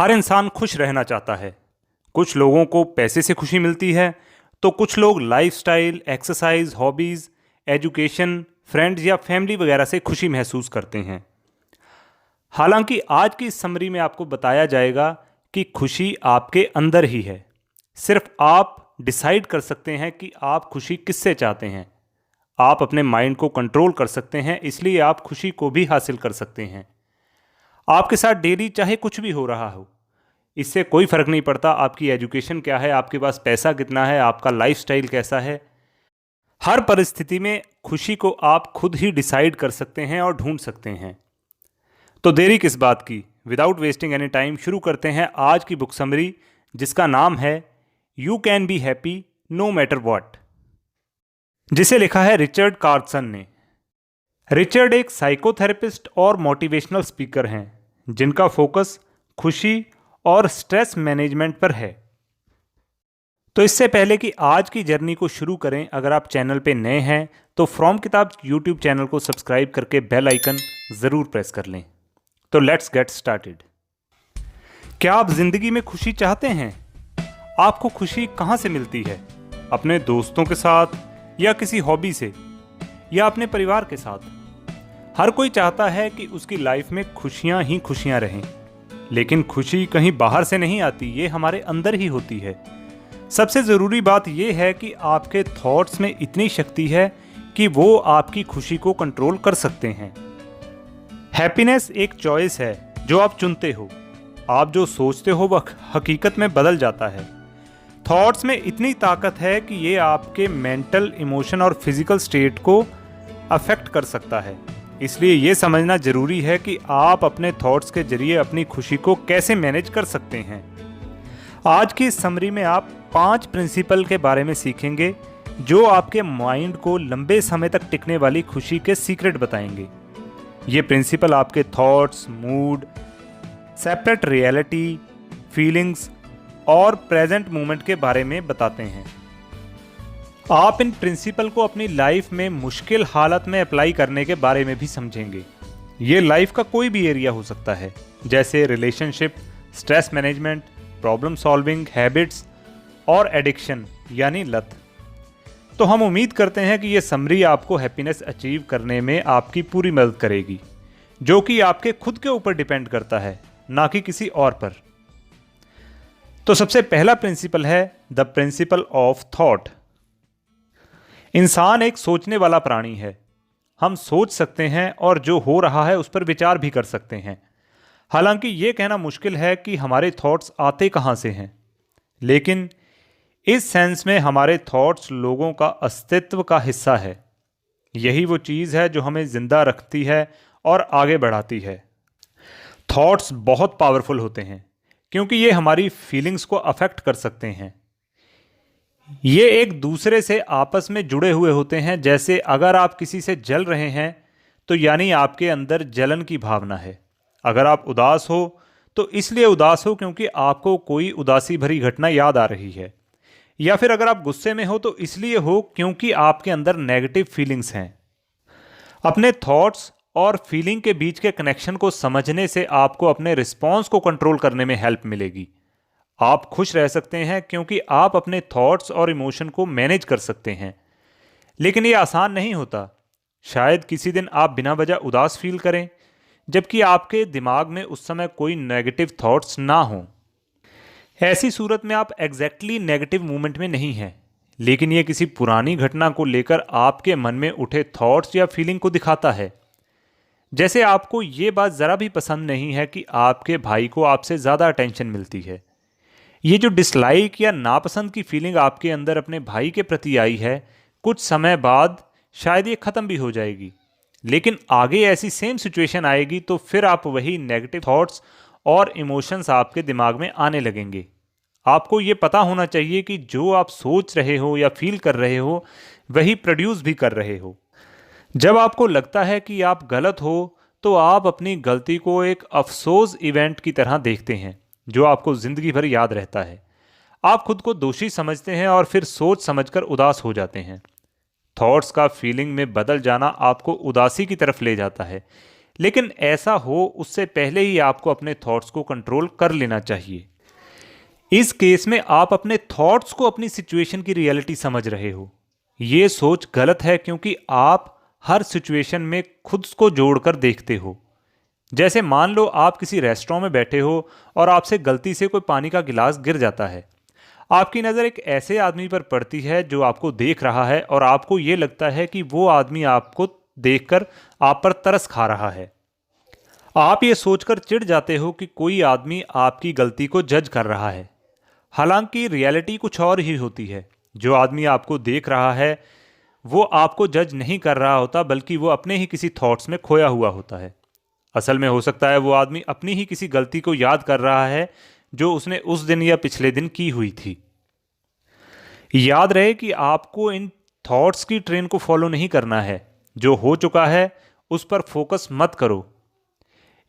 हर इंसान खुश रहना चाहता है। कुछ लोगों को पैसे से खुशी मिलती है, तो कुछ लोग lifestyle, exercise, hobbies, education, friends या फैमिली वगैरह से खुशी महसूस करते हैं। हालांकि आज की इस समरी में आपको बताया जाएगा कि खुशी आपके अंदर ही है। सिर्फ आप डिसाइड कर सकते हैं कि आप खुशी किससे चाहते हैं। आप अपने माइंड को कंट्रोल कर सकते हैं, इसलिए आप खुशी को भी हासिल कर सकते हैं। आपके साथ डेली चाहे कुछ भी हो रहा हो, इससे कोई फ़र्क नहीं पड़ता आपकी एजुकेशन क्या है, आपके पास पैसा कितना है, आपका लाइफस्टाइल कैसा है। हर परिस्थिति में खुशी को आप खुद ही डिसाइड कर सकते हैं और ढूंढ सकते हैं। तो देरी किस बात की, विदाउट वेस्टिंग एनी टाइम शुरू करते हैं आज की बुक समरी, जिसका नाम है you can be happy no matter what, जिसे लिखा है रिचर्ड कार्सन ने। रिचर्ड एक साइकोथेरेपिस्ट और मोटिवेशनल स्पीकर हैं जिनका फोकस खुशी और स्ट्रेस मैनेजमेंट पर है। तो इससे पहले कि आज की जर्नी को शुरू करें, अगर आप चैनल पे नए हैं तो फ्रॉम किताब यूट्यूब चैनल को सब्सक्राइब करके बेल आइकन ज़रूर प्रेस कर लें। तो लेट्स गेट स्टार्टेड। क्या आप ज़िंदगी में खुशी चाहते हैं? आपको खुशी कहाँ से मिलती है? अपने दोस्तों के साथ, या किसी हॉबी से, या अपने परिवार के साथ? हर कोई चाहता है कि उसकी लाइफ में खुशियाँ ही खुशियाँ रहें, लेकिन खुशी कहीं बाहर से नहीं आती, ये हमारे अंदर ही होती है। सबसे ज़रूरी बात यह है कि आपके थॉट्स में इतनी शक्ति है कि वो आपकी खुशी को कंट्रोल कर सकते हैं। हैप्पीनेस एक चॉइस है जो आप चुनते हो। आप जो सोचते हो वह हकीकत में बदल जाता है। थॉट्स में इतनी ताकत है कि ये आपके मेंटल, इमोशन और फिजिकल स्टेट को अफेक्ट कर सकता है। इसलिए ये समझना जरूरी है कि आप अपने थॉट्स के जरिए अपनी खुशी को कैसे मैनेज कर सकते हैं। आज की इस समरी में आप 5 प्रिंसिपल के बारे में सीखेंगे जो आपके माइंड को लंबे समय तक टिकने वाली खुशी के सीक्रेट बताएंगे। ये प्रिंसिपल आपके thoughts, mood, separate reality, feelings और प्रेजेंट मोमेंट के बारे में बताते हैं। आप इन प्रिंसिपल को अपनी लाइफ में मुश्किल हालत में अप्लाई करने के बारे में भी समझेंगे। ये लाइफ का कोई भी एरिया हो सकता है, जैसे relationship, stress management, problem solving, habits और एडिक्शन यानी लत। तो हम उम्मीद करते हैं कि ये समरी आपको हैप्पीनेस अचीव करने में आपकी पूरी मदद करेगी, जो कि आपके खुद के ऊपर डिपेंड करता है, ना कि किसी और पर। तो सबसे पहला प्रिंसिपल है द प्रिंसिपल ऑफ थॉट। इंसान एक सोचने वाला प्राणी है। हम सोच सकते हैं और जो हो रहा है उस पर विचार भी कर सकते हैं। हालांकि ये कहना मुश्किल है कि हमारे थॉट्स आते कहाँ से हैं, लेकिन इस सेंस में हमारे थॉट्स लोगों का अस्तित्व का हिस्सा है। यही वो चीज़ है जो हमें जिंदा रखती है और आगे बढ़ाती है। थॉट्स बहुत पावरफुल होते हैं क्योंकि ये हमारी फीलिंग्स को अफेक्ट कर सकते हैं। ये एक दूसरे से आपस में जुड़े हुए होते हैं। जैसे अगर आप किसी से जल रहे हैं तो यानी आपके अंदर जलन की भावना है। अगर आप उदास हो तो इसलिए उदास हो क्योंकि आपको कोई उदासी भरी घटना याद आ रही है, या फिर अगर आप गुस्से में हो तो इसलिए हो क्योंकि आपके अंदर नेगेटिव फीलिंग्स हैं। अपने थॉट्स और फीलिंग के बीच के कनेक्शन को समझने से आपको अपने रिस्पॉन्स को कंट्रोल करने में हेल्प मिलेगी। आप खुश रह सकते हैं क्योंकि आप अपने थॉट्स और इमोशन को मैनेज कर सकते हैं, लेकिन ये आसान नहीं होता। शायद किसी दिन आप बिना वजह उदास फील करें, जबकि आपके दिमाग में उस समय कोई नेगेटिव थॉट्स ना हों। ऐसी सूरत में आप एग्जैक्टली नेगेटिव मूवमेंट में नहीं हैं, लेकिन ये किसी पुरानी घटना को लेकर आपके मन में उठे थॉट्स या फीलिंग को दिखाता है। जैसे आपको ये बात ज़रा भी पसंद नहीं है कि आपके भाई को आपसे ज़्यादा अटेंशन मिलती है। ये जो डिसलाइक या नापसंद की फीलिंग आपके अंदर अपने भाई के प्रति आई है, कुछ समय बाद शायद ये ख़त्म भी हो जाएगी, लेकिन आगे ऐसी सेम सिचुएशन आएगी तो फिर आप वही नेगेटिव थॉट्स और इमोशंस आपके दिमाग में आने लगेंगे। आपको ये पता होना चाहिए कि जो आप सोच रहे हो या फील कर रहे हो वही प्रोड्यूस भी कर रहे हो। जब आपको लगता है कि आप गलत हो तो आप अपनी गलती को एक अफसोस इवेंट की तरह देखते हैं जो आपको ज़िंदगी भर याद रहता है। आप खुद को दोषी समझते हैं और फिर सोच समझकर उदास हो जाते हैं। थॉट्स का फीलिंग में बदल जाना आपको उदासी की तरफ ले जाता है, लेकिन ऐसा हो उससे पहले ही आपको अपने थॉट्स को कंट्रोल कर लेना चाहिए। इस केस में आप अपने थॉट्स को अपनी सिचुएशन की रियलिटी समझ रहे हो। ये सोच गलत है क्योंकि आप हर सिचुएशन में खुद को जोड़कर देखते हो। जैसे मान लो आप किसी रेस्टोरेंट में बैठे हो और आपसे गलती से कोई पानी का गिलास गिर जाता है। आपकी नज़र एक ऐसे आदमी पर पड़ती है जो आपको देख रहा है और आपको ये लगता है कि वो आदमी आपको देखकर आप पर तरस खा रहा है। आप ये सोचकर चिढ़ जाते हो कि कोई आदमी आपकी गलती को जज कर रहा है। हालांकि रियलिटी कुछ और ही होती है। जो आदमी आपको देख रहा है वो आपको जज नहीं कर रहा होता, बल्कि वो अपने ही किसी थॉट्स में खोया हुआ होता है। असल में हो सकता है वो आदमी अपनी ही किसी गलती को याद कर रहा है जो उसने उस दिन या पिछले दिन की हुई थी। याद रहे कि आपको इन थॉट्स की ट्रेन को फॉलो नहीं करना है। जो हो चुका है उस पर फोकस मत करो,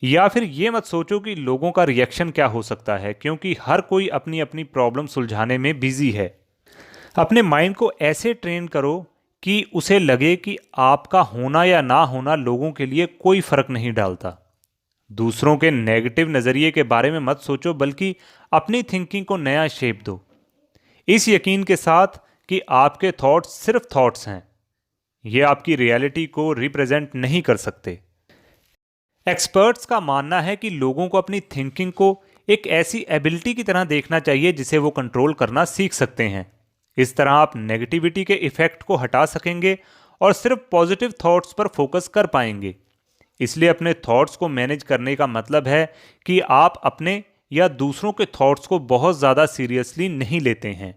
या फिर ये मत सोचो कि लोगों का रिएक्शन क्या हो सकता है, क्योंकि हर कोई अपनी अपनी प्रॉब्लम सुलझाने में बिजी है। अपने माइंड को ऐसे ट्रेन करो कि उसे लगे कि आपका होना या ना होना लोगों के लिए कोई फर्क नहीं डालता। दूसरों के नेगेटिव नज़रिए के बारे में मत सोचो, बल्कि अपनी थिंकिंग को नया शेप दो, इस यकीन के साथ कि आपके थॉट्स सिर्फ थॉट्स हैं। ये आपकी रियलिटी को रिप्रेजेंट नहीं कर सकते। एक्सपर्ट्स का मानना है कि लोगों को अपनी थिंकिंग को एक ऐसी एबिलिटी की तरह देखना चाहिए जिसे वो कंट्रोल करना सीख सकते हैं। इस तरह आप नेगेटिविटी के इफेक्ट को हटा सकेंगे और सिर्फ पॉजिटिव थॉट्स पर फोकस कर पाएंगे। इसलिए अपने थॉट्स को मैनेज करने का मतलब है कि आप अपने या दूसरों के थॉट्स को बहुत ज़्यादा सीरियसली नहीं लेते हैं।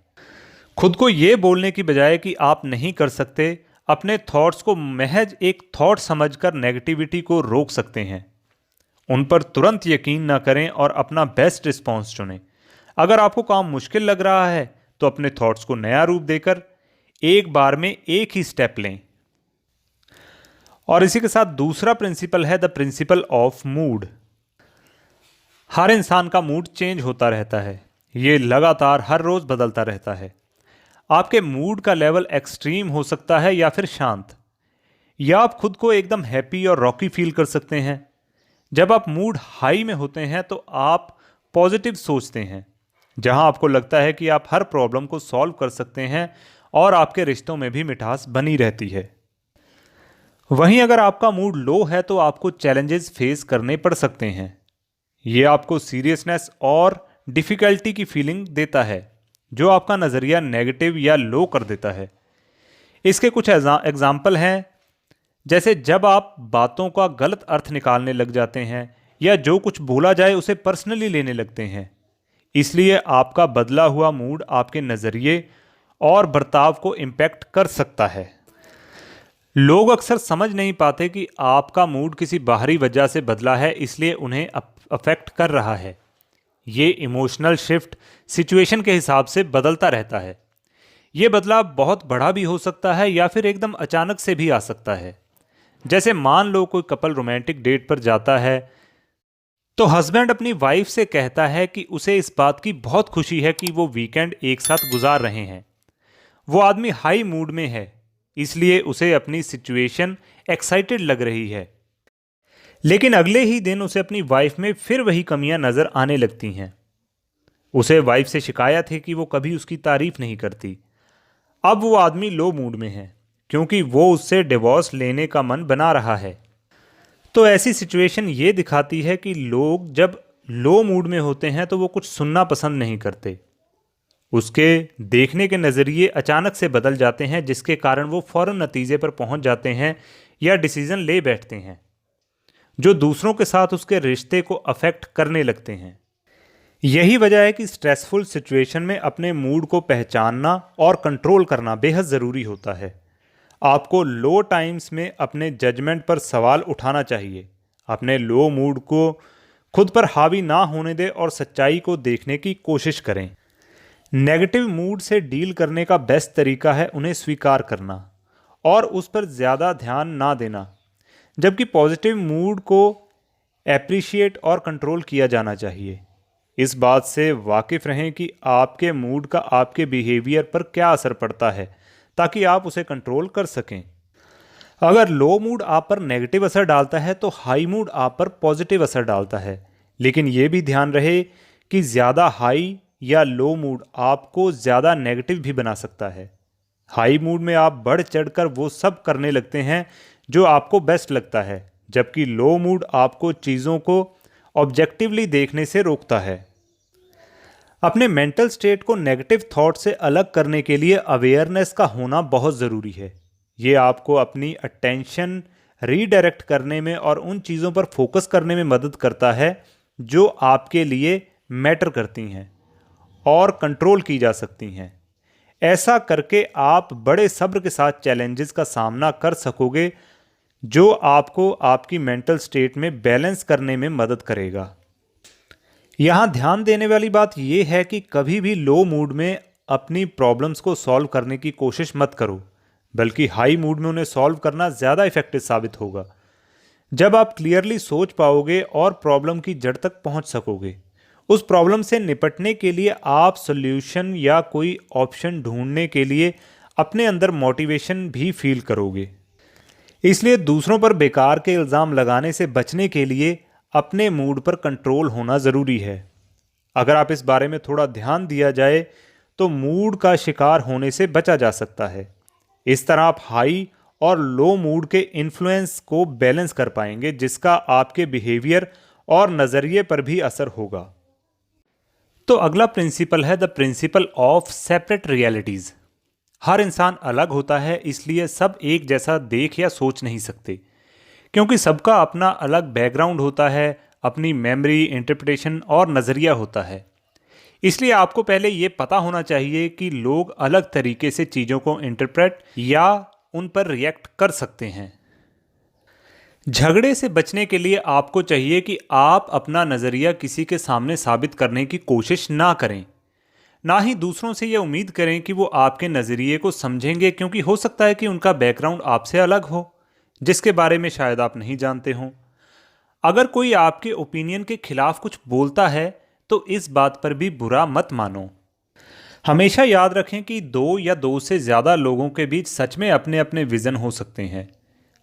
खुद को ये बोलने की बजाय कि आप नहीं कर सकते, अपने थॉट्स को महज एक थॉट समझकर नेगेटिविटी को रोक सकते हैं। उन पर तुरंत यकीन ना करें और अपना बेस्ट रिस्पॉन्स चुनें। अगर आपको काम मुश्किल लग रहा है तो अपने थॉट्स को नया रूप देकर एक बार में एक ही स्टेप लें। और इसी के साथ दूसरा प्रिंसिपल है द प्रिंसिपल ऑफ मूड। हर इंसान का मूड चेंज होता रहता है। ये लगातार हर रोज बदलता रहता है। आपके मूड का लेवल एक्सट्रीम हो सकता है या फिर शांत, या आप खुद को एकदम हैप्पी और रॉकी फील कर सकते हैं। जब आप मूड हाई में होते हैं तो आप पॉजिटिव सोचते हैं, जहां आपको लगता है कि आप हर प्रॉब्लम को सॉल्व कर सकते हैं और आपके रिश्तों में भी मिठास बनी रहती है। वहीं अगर आपका मूड लो है तो आपको चैलेंजेस फेस करने पड़ सकते हैं। ये आपको सीरियसनेस और डिफ़िकल्टी की फीलिंग देता है, जो आपका नज़रिया नेगेटिव या लो कर देता है। इसके कुछ एग्जाम्पल हैं, जैसे जब आप बातों का गलत अर्थ निकालने लग जाते हैं या जो कुछ बोला जाए उसे पर्सनली लेने लगते हैं। इसलिए आपका बदला हुआ मूड आपके नज़रिए और बर्ताव को इम्पैक्ट कर सकता है। लोग अक्सर समझ नहीं पाते कि आपका मूड किसी बाहरी वजह से बदला है, इसलिए उन्हें अफेक्ट कर रहा है। ये इमोशनल शिफ्ट सिचुएशन के हिसाब से बदलता रहता है। ये बदलाव बहुत बड़ा भी हो सकता है या फिर एकदम अचानक से भी आ सकता है। जैसे मान लो कोई कपल रोमांटिक डेट पर जाता है तो हस्बैंड अपनी वाइफ से कहता है कि उसे इस बात की बहुत खुशी है कि वो वीकेंड एक साथ गुजार रहे हैं। वो आदमी हाई मूड में है, इसलिए उसे अपनी सिचुएशन एक्साइटेड लग रही है। लेकिन अगले ही दिन उसे अपनी वाइफ में फिर वही कमियां नजर आने लगती हैं। उसे वाइफ से शिकायत है कि वो कभी उसकी तारीफ नहीं करती। अब वो आदमी लो मूड में है क्योंकि वो उससे डिवोर्स लेने का मन बना रहा है। तो ऐसी सिचुएशन ये दिखाती है कि लोग जब लो मूड में होते हैं तो वो कुछ सुनना पसंद नहीं करते। उसके देखने के नज़रिए अचानक से बदल जाते हैं, जिसके कारण वो फौरन नतीजे पर पहुंच जाते हैं या डिसीजन ले बैठते हैं जो दूसरों के साथ उसके रिश्ते को अफेक्ट करने लगते हैं। यही वजह है कि स्ट्रेसफुल सिचुएशन में अपने मूड को पहचानना और कंट्रोल करना बेहद ज़रूरी होता है। आपको लो टाइम्स में अपने जजमेंट पर सवाल उठाना चाहिए। अपने लो मूड को खुद पर हावी ना होने दें और सच्चाई को देखने की कोशिश करें। नेगेटिव मूड से डील करने का बेस्ट तरीका है उन्हें स्वीकार करना और उस पर ज़्यादा ध्यान ना देना, जबकि पॉजिटिव मूड को एप्रिशिएट और कंट्रोल किया जाना चाहिए। इस बात से वाकिफ़ रहें कि आपके मूड का आपके बिहेवियर पर क्या असर पड़ता है, ताकि आप उसे कंट्रोल कर सकें। अगर लो मूड आप पर नेगेटिव असर डालता है तो हाई मूड आप पर पॉजिटिव असर डालता है। लेकिन ये भी ध्यान रहे कि ज़्यादा हाई या लो मूड आपको ज़्यादा नेगेटिव भी बना सकता है। हाई मूड में आप बढ़ चढ़कर वो सब करने लगते हैं जो आपको बेस्ट लगता है, जबकि लो मूड आपको चीज़ों को ऑब्जेक्टिवली देखने से रोकता है। अपने मेंटल स्टेट को नेगेटिव थॉट से अलग करने के लिए अवेयरनेस का होना बहुत ज़रूरी है। ये आपको अपनी अटेंशन रीडायरेक्ट करने में और उन चीज़ों पर फोकस करने में मदद करता है जो आपके लिए मैटर करती हैं और कंट्रोल की जा सकती हैं। ऐसा करके आप बड़े सब्र के साथ चैलेंजेस का सामना कर सकोगे, जो आपको आपकी मेंटल स्टेट में बैलेंस करने में मदद करेगा। यहाँ ध्यान देने वाली बात यह है कि कभी भी लो मूड में अपनी प्रॉब्लम्स को सॉल्व करने की कोशिश मत करो, बल्कि हाई मूड में उन्हें सॉल्व करना ज़्यादा इफेक्टिव साबित होगा। जब आप क्लियरली सोच पाओगे और प्रॉब्लम की जड़ तक पहुँच सकोगे, उस प्रॉब्लम से निपटने के लिए आप सॉल्यूशन या कोई ऑप्शन ढूंढने के लिए अपने अंदर मोटिवेशन भी फील करोगे। इसलिए दूसरों पर बेकार के इल्ज़ाम लगाने से बचने के लिए अपने मूड पर कंट्रोल होना ज़रूरी है। अगर आप इस बारे में थोड़ा ध्यान दिया जाए तो मूड का शिकार होने से बचा जा सकता है। इस तरह आप हाई और लो मूड के इन्फ्लुएंस को बैलेंस कर पाएंगे, जिसका आपके बिहेवियर और नज़रिए पर भी असर होगा। तो अगला प्रिंसिपल है the principle of separate realities. हर इंसान अलग होता है, इसलिए सब एक जैसा देख या सोच नहीं सकते, क्योंकि सबका अपना अलग बैकग्राउंड होता है, अपनी मेमोरी, इंटरप्रिटेशन और नज़रिया होता है। इसलिए आपको पहले ये पता होना चाहिए कि लोग अलग तरीके से चीज़ों को इंटरप्रेट या उन पर रिएक्ट कर सकते हैं। झगड़े से बचने के लिए आपको चाहिए कि आप अपना नज़रिया किसी के सामने साबित करने की कोशिश ना करें, ना ही दूसरों से यह उम्मीद करें कि वो आपके नज़रिए को समझेंगे, क्योंकि हो सकता है कि उनका बैकग्राउंड आपसे अलग हो, जिसके बारे में शायद आप नहीं जानते हों। अगर कोई आपके ओपिनियन के खिलाफ कुछ बोलता है तो इस बात पर भी बुरा मत मानो। हमेशा याद रखें कि दो या दो से ज़्यादा लोगों के बीच सच में अपने अपने विज़न हो सकते हैं।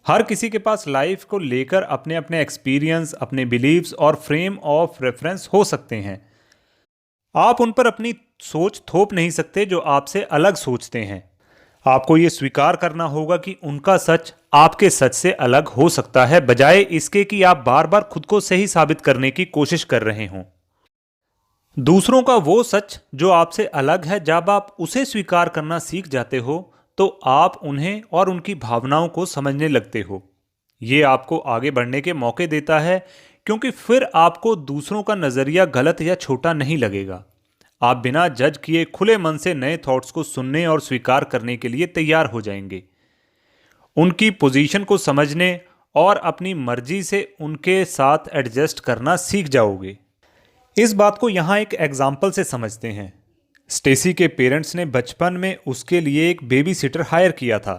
हर किसी के पास लाइफ को लेकर अपने अपने एक्सपीरियंस, अपने बिलीव्स और फ्रेम ऑफ रेफरेंस हो सकते हैं। आप उन पर अपनी सोच थोप नहीं सकते जो आपसे अलग सोचते हैं। आपको ये स्वीकार करना होगा कि उनका सच आपके सच से अलग हो सकता है, बजाय इसके कि आप बार बार खुद को सही साबित करने की कोशिश कर रहे हों। दूसरों का वो सच जो आपसे अलग है, जब आप उसे स्वीकार करना सीख जाते हो तो आप उन्हें और उनकी भावनाओं को समझने लगते हो। ये आपको आगे बढ़ने के मौके देता है, क्योंकि फिर आपको दूसरों का नज़रिया गलत या छोटा नहीं लगेगा। आप बिना जज किए खुले मन से नए थॉट्स को सुनने और स्वीकार करने के लिए तैयार हो जाएंगे। उनकी पोजीशन को समझने और अपनी मर्जी से उनके साथ एडजस्ट करना सीख जाओगे। इस बात को यहाँ एक एग्जाम्पल से समझते हैं। स्टेसी के पेरेंट्स ने बचपन में उसके लिए एक बेबी सिटर हायर किया था।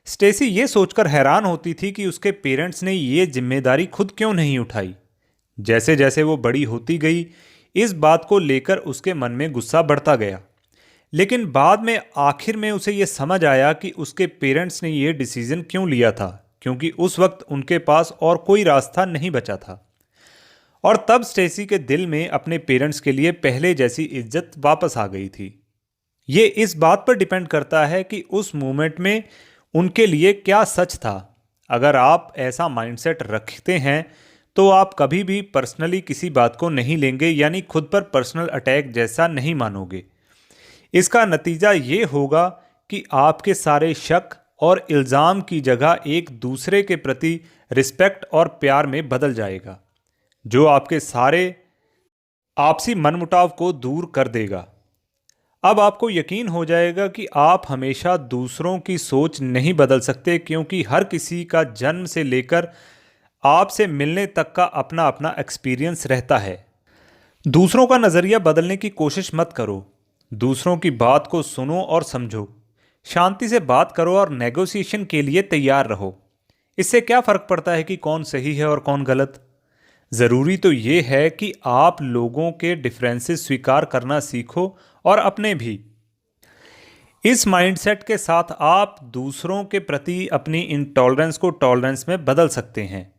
स्टेसी ये सोचकर हैरान होती थी कि उसके पेरेंट्स ने ये जिम्मेदारी खुद क्यों नहीं उठाई। जैसे जैसे वो बड़ी होती गई, इस बात को लेकर उसके मन में गुस्सा बढ़ता गया, लेकिन बाद में आखिर में उसे ये समझ आया कि उसके पेरेंट्स ने ये डिसीजन क्यों लिया था, क्योंकि उस वक्त उनके पास और कोई रास्ता नहीं बचा था। और तब स्टेसी के दिल में अपने पेरेंट्स के लिए पहले जैसी इज्जत वापस आ गई थी। ये इस बात पर डिपेंड करता है कि उस मोमेंट में उनके लिए क्या सच था। अगर आप ऐसा माइंडसेट रखते हैं तो आप कभी भी पर्सनली किसी बात को नहीं लेंगे, यानी खुद पर पर्सनल अटैक जैसा नहीं मानोगे। इसका नतीजा ये होगा कि आपके सारे शक और इल्ज़ाम की जगह एक दूसरे के प्रति रिस्पेक्ट और प्यार में बदल जाएगा, जो आपके सारे आपसी मनमुटाव को दूर कर देगा। अब आपको यकीन हो जाएगा कि आप हमेशा दूसरों की सोच नहीं बदल सकते, क्योंकि हर किसी का जन्म से लेकर आपसे मिलने तक का अपना अपना एक्सपीरियंस रहता है। दूसरों का नज़रिया बदलने की कोशिश मत करो। दूसरों की बात को सुनो और समझो। शांति से बात करो और नेगोशिएशन के लिए तैयार रहो। इससे क्या फ़र्क पड़ता है कि कौन सही है और कौन गलत। ज़रूरी तो ये है कि आप लोगों के डिफरेंसेस स्वीकार करना सीखो और अपने भी। इस माइंडसेट के साथ आप दूसरों के प्रति अपनी इंटॉलरेंस को टॉलरेंस में बदल सकते हैं,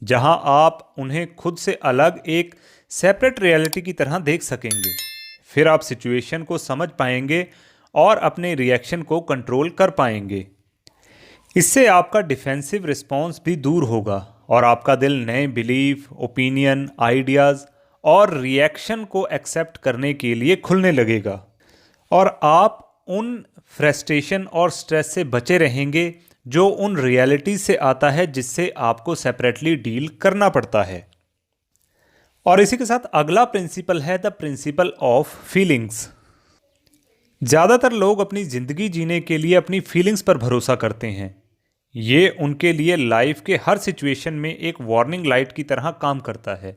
जहां आप उन्हें खुद से अलग एक सेपरेट रियलिटी की तरह देख सकेंगे। फिर आप सिचुएशन को समझ पाएंगे और अपने रिएक्शन को कंट्रोल कर पाएंगे। इससे आपका डिफेंसिव रिस्पॉन्स भी दूर होगा और आपका दिल नए बिलीफ, ओपिनियन, आइडियाज़ और रिएक्शन को एक्सेप्ट करने के लिए खुलने लगेगा और आप उन फ्रस्ट्रेशन और स्ट्रेस से बचे रहेंगे जो उन रियलिटी से आता है जिससे आपको सेपरेटली डील करना पड़ता है। और इसी के साथ अगला प्रिंसिपल है द प्रिंसिपल ऑफ फीलिंग्स। ज़्यादातर लोग अपनी ज़िंदगी जीने के लिए अपनी फीलिंग्स पर भरोसा करते हैं। ये उनके लिए लाइफ के हर सिचुएशन में एक वार्निंग लाइट की तरह काम करता है।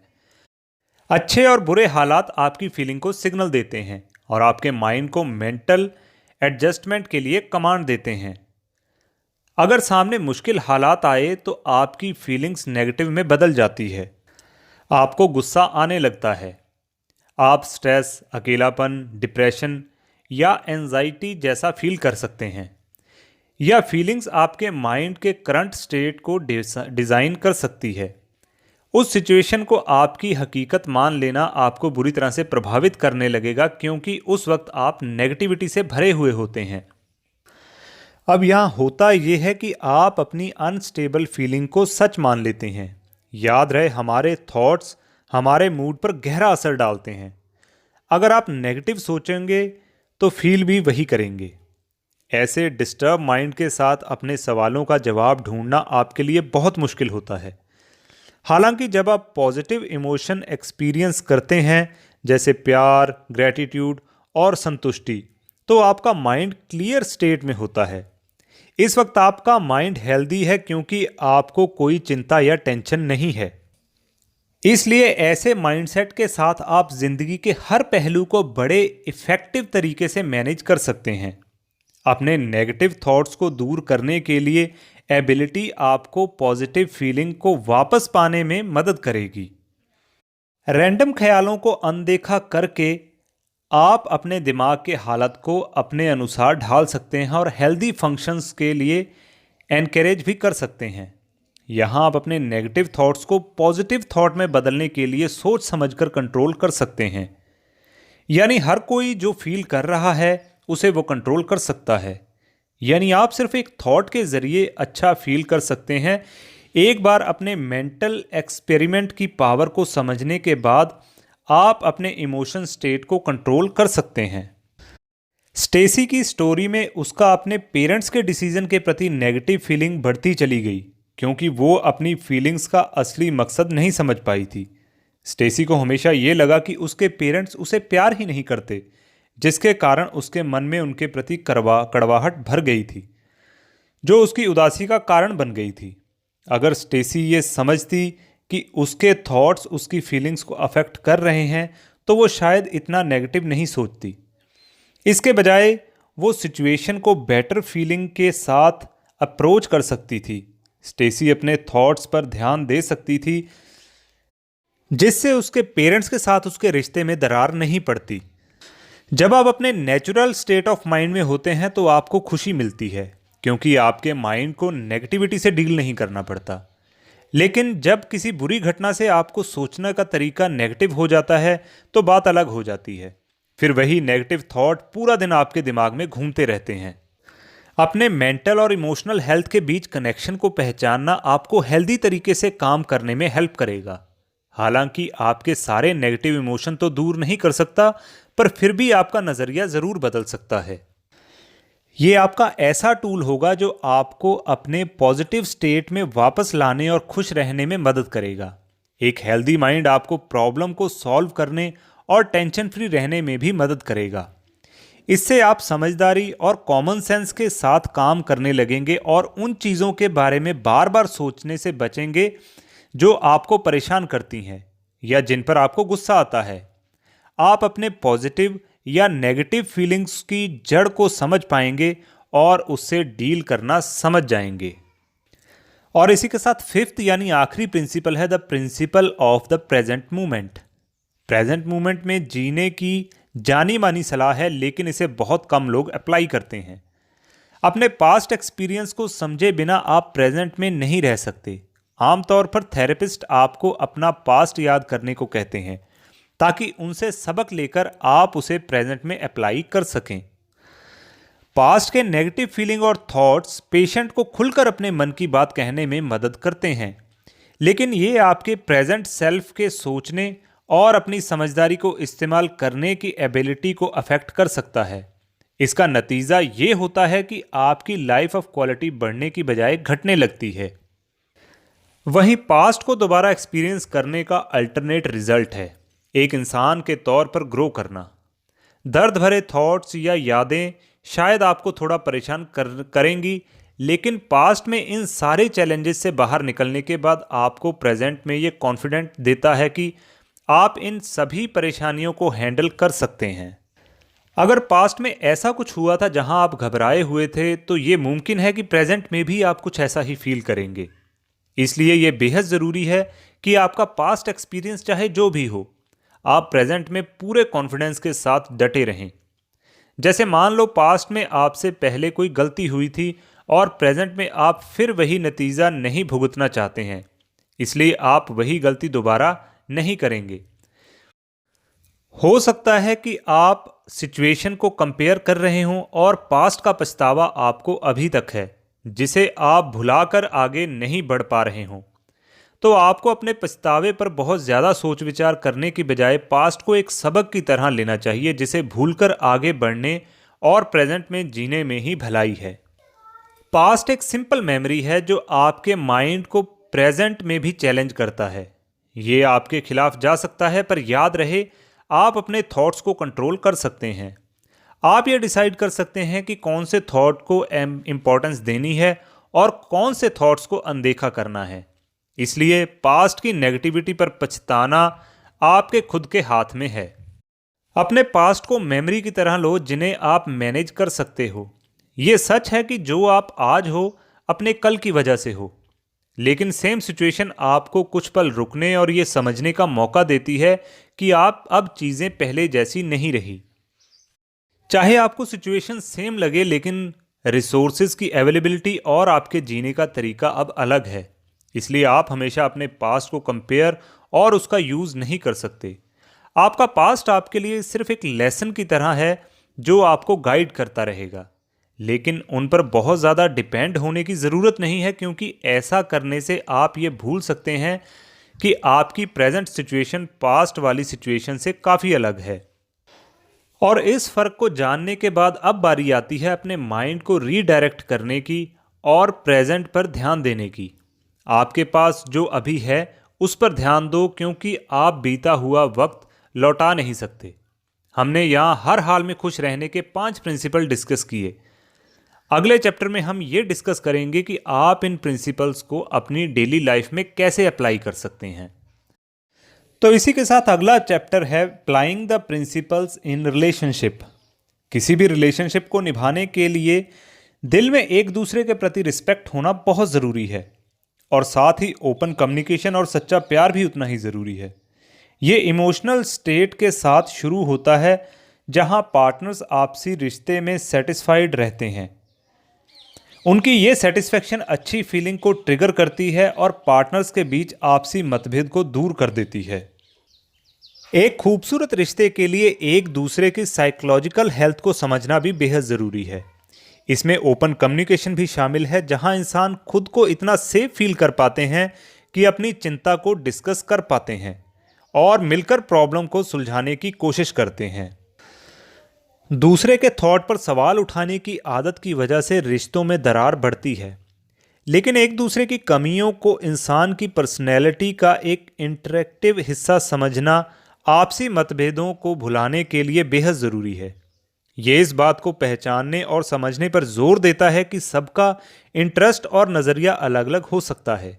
अच्छे और बुरे हालात आपकी फीलिंग को सिग्नल देते हैं और आपके माइंड को मेंटल एडजस्टमेंट के लिए कमांड देते हैं। अगर सामने मुश्किल हालात आए तो आपकी फीलिंग्स नेगेटिव में बदल जाती है। आपको गुस्सा आने लगता है, आप स्ट्रेस, अकेलापन, डिप्रेशन या एंजाइटी जैसा फील कर सकते हैं। यह फीलिंग्स आपके माइंड के करंट स्टेट को डिज़ाइन कर सकती है। उस सिचुएशन को आपकी हकीकत मान लेना आपको बुरी तरह से प्रभावित करने लगेगा, क्योंकि उस वक्त आप नेगेटिविटी से भरे हुए होते हैं। अब यहाँ होता यह है कि आप अपनी अनस्टेबल फीलिंग को सच मान लेते हैं। याद रहे, हमारे थॉट्स हमारे मूड पर गहरा असर डालते हैं। अगर आप नेगेटिव सोचेंगे तो फील भी वही करेंगे। ऐसे डिस्टर्ब माइंड के साथ अपने सवालों का जवाब ढूंढना आपके लिए बहुत मुश्किल होता है। हालांकि जब आप पॉजिटिव इमोशन एक्सपीरियंस करते हैं, जैसे प्यार, ग्रैटिट्यूड और संतुष्टि, तो आपका माइंड क्लियर स्टेट में होता है। इस वक्त आपका माइंड हेल्दी है क्योंकि आपको कोई चिंता या टेंशन नहीं है। इसलिए ऐसे माइंडसेट के साथ आप जिंदगी के हर पहलू को बड़े इफ़ेक्टिव तरीके से मैनेज कर सकते हैं। अपने नेगेटिव थॉट्स को दूर करने के लिए एबिलिटी आपको पॉजिटिव फीलिंग को वापस पाने में मदद करेगी। रैंडम ख्यालों को अनदेखा करके आप अपने दिमाग के हालत को अपने अनुसार ढाल सकते हैं और हेल्दी फंक्शंस के लिए एनकरेज भी कर सकते हैं। यहाँ आप अपने नेगेटिव थॉट्स को पॉजिटिव थॉट में बदलने के लिए सोच समझकर कंट्रोल कर सकते हैं। यानी हर कोई जो फील कर रहा है उसे वो कंट्रोल कर सकता है। यानी आप सिर्फ एक थॉट के ज़रिए अच्छा फील कर सकते हैं। एक बार अपने मेंटल एक्सपेरिमेंट की पावर को समझने के बाद आप अपने इमोशन स्टेट को कंट्रोल कर सकते हैं। स्टेसी की स्टोरी में उसका अपने पेरेंट्स के डिसीजन के प्रति नेगेटिव फीलिंग बढ़ती चली गई, क्योंकि वो अपनी फीलिंग्स का असली मकसद नहीं समझ पाई थी। स्टेसी को हमेशा ये लगा कि उसके पेरेंट्स उसे प्यार ही नहीं करते, जिसके कारण उसके मन में उनके प्रति कड़वाहट भर गई थी, जो उसकी उदासी का कारण बन गई थी। अगर स्टेसी ये समझती कि उसके थॉट्स उसकी फीलिंग्स को अफेक्ट कर रहे हैं, तो वो शायद इतना नेगेटिव नहीं सोचती। इसके बजाय वो सिचुएशन को बेटर फीलिंग के साथ अप्रोच कर सकती थी। स्टेसी अपने थॉट्स पर ध्यान दे सकती थी, जिससे उसके पेरेंट्स के साथ उसके रिश्ते में दरार नहीं पड़ती। जब आप अपने नेचुरल स्टेट ऑफ माइंड में होते हैं तो आपको खुशी मिलती है, क्योंकि आपके माइंड को नेगेटिविटी से डील नहीं करना पड़ता। लेकिन जब किसी बुरी घटना से आपको सोचने का तरीका नेगेटिव हो जाता है तो बात अलग हो जाती है। फिर वही नेगेटिव थॉट पूरा दिन आपके दिमाग में घूमते रहते हैं। अपने मेंटल और इमोशनल हेल्थ के बीच कनेक्शन को पहचानना आपको हेल्दी तरीके से काम करने में हेल्प करेगा। हालांकि आपके सारे नेगेटिव इमोशन तो दूर नहीं कर सकता, पर फिर भी आपका नज़रिया ज़रूर बदल सकता है। ये आपका ऐसा टूल होगा जो आपको अपने पॉजिटिव स्टेट में वापस लाने और खुश रहने में मदद करेगा। एक हेल्दी माइंड आपको प्रॉब्लम को सॉल्व करने और टेंशन फ्री रहने में भी मदद करेगा। इससे आप समझदारी और कॉमन सेंस के साथ काम करने लगेंगे और उन चीज़ों के बारे में बार बार सोचने से बचेंगे जो आपको परेशान करती हैं या जिन पर आपको गुस्सा आता है। आप अपने पॉजिटिव या नेगेटिव फीलिंग्स की जड़ को समझ पाएंगे और उससे डील करना समझ जाएंगे। और इसी के साथ फिफ्थ यानी आखिरी प्रिंसिपल है the principle of the present moment. Present moment में जीने की जानी मानी सलाह है, लेकिन इसे बहुत कम लोग अप्लाई करते हैं। अपने पास्ट एक्सपीरियंस को समझे बिना आप प्रेजेंट में नहीं रह सकते। आमतौर पर थेरेपिस्ट आपको अपना पास्ट याद करने को कहते हैं ताकि उनसे सबक लेकर आप उसे प्रेजेंट में अप्लाई कर सकें। पास्ट के नेगेटिव फीलिंग और थॉट्स पेशेंट को खुलकर अपने मन की बात कहने में मदद करते हैं, लेकिन ये आपके प्रेजेंट सेल्फ के सोचने और अपनी समझदारी को इस्तेमाल करने की एबिलिटी को अफेक्ट कर सकता है। इसका नतीजा ये होता है कि आपकी लाइफ ऑफ क्वालिटी बढ़ने की बजाय घटने लगती है। वहीं पास्ट को दोबारा एक्सपीरियंस करने का अल्टरनेट रिजल्ट है एक इंसान के तौर पर ग्रो करना। दर्द भरे थॉट्स या यादें शायद आपको थोड़ा परेशान करेंगी, लेकिन पास्ट में इन सारे चैलेंजेस से बाहर निकलने के बाद आपको प्रेजेंट में ये कॉन्फिडेंट देता है कि आप इन सभी परेशानियों को हैंडल कर सकते हैं। अगर पास्ट में ऐसा कुछ हुआ था जहां आप घबराए हुए थे, तो ये मुमकिन है कि प्रेजेंट में भी आप कुछ ऐसा ही फील करेंगे। इसलिए यह बेहद ज़रूरी है कि आपका पास्ट एक्सपीरियंस चाहे जो भी हो, आप प्रेजेंट में पूरे कॉन्फिडेंस के साथ डटे रहें। जैसे मान लो पास्ट में आपसे पहले कोई गलती हुई थी और प्रेजेंट में आप फिर वही नतीजा नहीं भुगतना चाहते हैं, इसलिए आप वही गलती दोबारा नहीं करेंगे। हो सकता है कि आप सिचुएशन को कंपेयर कर रहे हों और पास्ट का पछतावा आपको अभी तक है, जिसे आप भुलाकर आगे नहीं बढ़ पा रहे हों। तो आपको अपने पछतावे पर बहुत ज़्यादा सोच विचार करने की बजाय पास्ट को एक सबक की तरह लेना चाहिए, जिसे भूलकर आगे बढ़ने और प्रेजेंट में जीने में ही भलाई है। पास्ट एक सिंपल मेमोरी है जो आपके माइंड को प्रेजेंट में भी चैलेंज करता है। ये आपके खिलाफ जा सकता है, पर याद रहे आप अपने थॉट्स को कंट्रोल कर सकते हैं। आप ये डिसाइड कर सकते हैं कि कौन से थॉट को इम्पोर्टेंस देनी है और कौन से थॉट्स को अनदेखा करना है। इसलिए पास्ट की नेगेटिविटी पर पछताना आपके खुद के हाथ में है। अपने पास्ट को मेमोरी की तरह लो जिन्हें आप मैनेज कर सकते हो। ये सच है कि जो आप आज हो अपने कल की वजह से हो, लेकिन सेम सिचुएशन आपको कुछ पल रुकने और ये समझने का मौका देती है कि आप अब चीज़ें पहले जैसी नहीं रही। चाहे आपको सिचुएशन सेम लगे, लेकिन रिसोर्सेज की अवेलेबिलिटी और आपके जीने का तरीका अब अलग है। इसलिए आप हमेशा अपने पास्ट को कंपेयर और उसका यूज़ नहीं कर सकते। आपका पास्ट आपके लिए सिर्फ एक लेसन की तरह है जो आपको गाइड करता रहेगा, लेकिन उन पर बहुत ज़्यादा डिपेंड होने की ज़रूरत नहीं है, क्योंकि ऐसा करने से आप ये भूल सकते हैं कि आपकी प्रेजेंट सिचुएशन पास्ट वाली सिचुएशन से काफ़ी अलग है। और इस फ़र्क को जानने के बाद अब बारी आती है अपने माइंड को रीडायरेक्ट करने की और प्रेजेंट पर ध्यान देने की। आपके पास जो अभी है उस पर ध्यान दो, क्योंकि आप बीता हुआ वक्त लौटा नहीं सकते। हमने यहाँ हर हाल में खुश रहने के 5 प्रिंसिपल डिस्कस किए। अगले चैप्टर में हम ये डिस्कस करेंगे कि आप इन प्रिंसिपल्स को अपनी डेली लाइफ में कैसे अप्लाई कर सकते हैं। तो इसी के साथ अगला चैप्टर है applying the principles in relationship. किसी भी रिलेशनशिप को निभाने के लिए दिल में एक दूसरे के प्रति रिस्पेक्ट होना बहुत ज़रूरी है, और साथ ही ओपन कम्युनिकेशन और सच्चा प्यार भी उतना ही ज़रूरी है। ये इमोशनल स्टेट के साथ शुरू होता है जहां पार्टनर्स आपसी रिश्ते में सेटिस्फाइड रहते हैं। उनकी ये सेटिस्फेक्शन अच्छी फीलिंग को ट्रिगर करती है और पार्टनर्स के बीच आपसी मतभेद को दूर कर देती है। एक खूबसूरत रिश्ते के लिए एक दूसरे की साइकोलॉजिकल हेल्थ को समझना भी बेहद ज़रूरी है। इसमें ओपन कम्युनिकेशन भी शामिल है, जहां इंसान खुद को इतना सेफ फील कर पाते हैं कि अपनी चिंता को डिस्कस कर पाते हैं और मिलकर प्रॉब्लम को सुलझाने की कोशिश करते हैं। दूसरे के थॉट पर सवाल उठाने की आदत की वजह से रिश्तों में दरार बढ़ती है, लेकिन एक दूसरे की कमियों को इंसान की पर्सनैलिटी का एक इंटरेक्टिव हिस्सा समझना आपसी मतभेदों को भुलाने के लिए बेहद ज़रूरी है। ये इस बात को पहचानने और समझने पर जोर देता है कि सबका इंटरेस्ट और नज़रिया अलग अलग हो सकता है।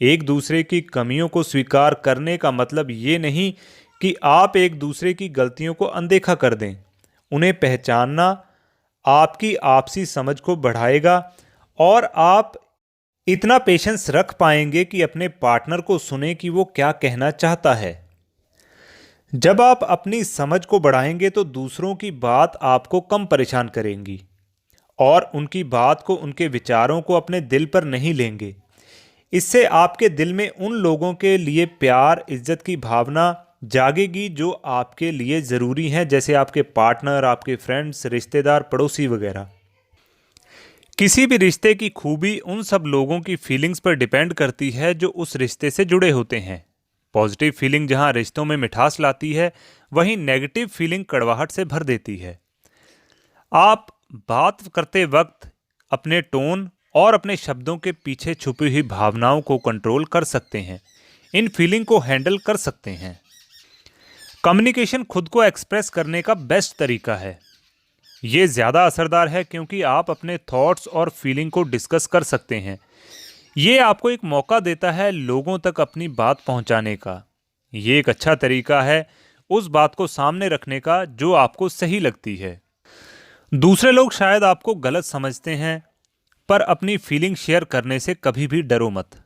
एक दूसरे की कमियों को स्वीकार करने का मतलब ये नहीं कि आप एक दूसरे की गलतियों को अनदेखा कर दें। उन्हें पहचानना आपकी आपसी समझ को बढ़ाएगा और आप इतना पेशेंस रख पाएंगे कि अपने पार्टनर को सुने कि वो क्या कहना चाहता है। जब आप अपनी समझ को बढ़ाएंगे तो दूसरों की बात आपको कम परेशान करेंगी और उनकी बात को, उनके विचारों को अपने दिल पर नहीं लेंगे। इससे आपके दिल में उन लोगों के लिए प्यार, इज्जत की भावना जागेगी जो आपके लिए ज़रूरी हैं, जैसे आपके पार्टनर, आपके फ्रेंड्स, रिश्तेदार, पड़ोसी वगैरह। किसी भी रिश्ते की खूबी उन सब लोगों की फीलिंग्स पर डिपेंड करती है जो उस रिश्ते से जुड़े होते हैं। पॉजिटिव फीलिंग जहां रिश्तों में मिठास लाती है, वहीं नेगेटिव फीलिंग कड़वाहट से भर देती है। आप बात करते वक्त अपने टोन और अपने शब्दों के पीछे छुपी हुई भावनाओं को कंट्रोल कर सकते हैं, इन फीलिंग को हैंडल कर सकते हैं। कम्युनिकेशन खुद को एक्सप्रेस करने का बेस्ट तरीका है। ये ज़्यादा असरदार है क्योंकि आप अपने थॉट्स और फीलिंग को डिस्कस कर सकते हैं। ये आपको एक मौका देता है लोगों तक अपनी बात पहुंचाने का। ये एक अच्छा तरीका है उस बात को सामने रखने का जो आपको सही लगती है। दूसरे लोग शायद आपको गलत समझते हैं, पर अपनी फीलिंग शेयर करने से कभी भी डरो मत।